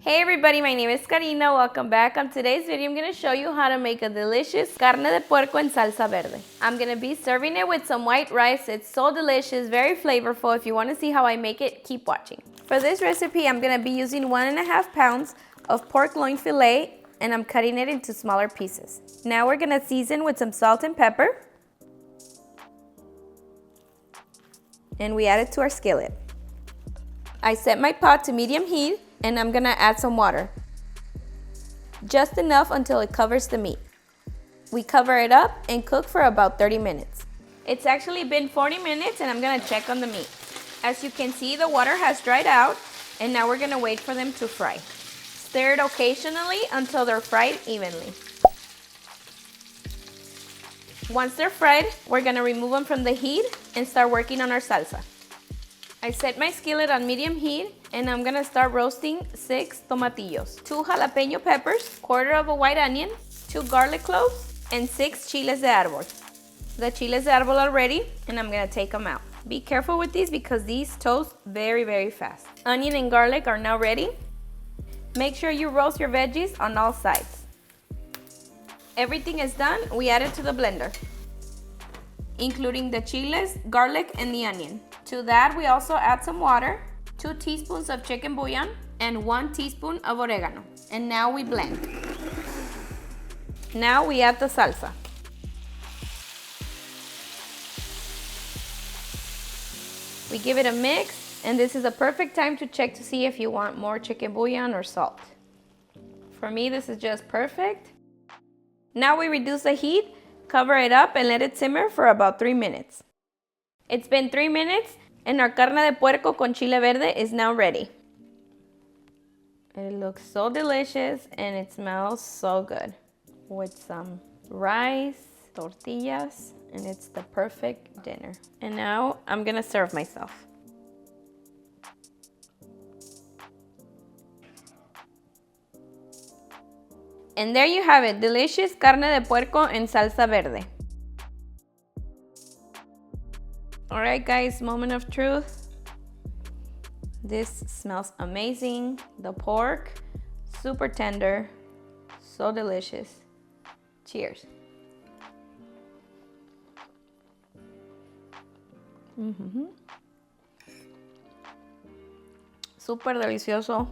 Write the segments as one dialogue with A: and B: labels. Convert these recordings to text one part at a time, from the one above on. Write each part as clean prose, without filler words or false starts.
A: Hey everybody, my name is Karina. Welcome back. On today's video, I'm going to show you how to make a delicious carne de puerco en salsa verde. I'm going to be serving it with some white rice. It's so delicious, very flavorful. If you want to see how I make it, keep watching. For this recipe, I'm going to be using 1.5 pounds of pork loin filet, and I'm cutting it into smaller pieces. Now we're going to season with some salt and pepper. And we add it to our skillet. I set my pot to medium heat, and I'm gonna add some water. Just enough until it covers the meat. We cover it up and cook for about 30 minutes. It's actually been 40 minutes and I'm gonna check on the meat. As you can see, the water has dried out, and now we're gonna wait for them to fry. Stir it occasionally until they're fried evenly. Once they're fried, we're gonna remove them from the heat and start working on our salsa. I set my skillet on medium heat, and I'm gonna start roasting 6 tomatillos, 2 jalapeño peppers, 1/4 of a white onion, 2 garlic cloves, and 6 chiles de arbol. The chiles de arbol are ready, and I'm gonna take them out. Be careful with these because these toast very, very fast. Onion and garlic are now ready. Make sure you roast your veggies on all sides. Everything is done, we add it to the blender, including the chiles, garlic, and the onion. To that, we also add some water, 2 teaspoons of chicken bouillon, and 1 teaspoon of oregano. And now we blend. Now we add the salsa. We give it a mix, and this is a perfect time to check to see if you want more chicken bouillon or salt. For me, this is just perfect. Now we reduce the heat, cover it up, and let it simmer for about 3 minutes. It's been 3 minutes, and our carne de puerco con chile verde is now ready. It looks so delicious, and it smells so good. With some rice, tortillas, and it's the perfect dinner. And now I'm gonna serve myself. And there you have it, delicious carne de puerco en salsa verde. All right, guys, moment of truth. This smells amazing. The pork, super tender, so delicious. Cheers. Súper delicioso.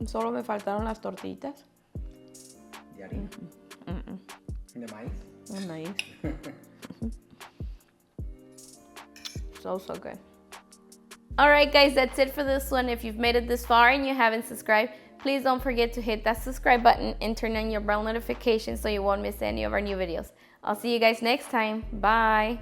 A: Solo me faltaron las tortillitas.
B: ¿De harina? ¿De maíz?
A: De maíz. So good. All right, guys, that's it for this one. If you've made it this far and you haven't subscribed, please don't forget to hit that subscribe button and turn on your bell notifications so you won't miss any of our new videos. I'll see you guys next time. Bye.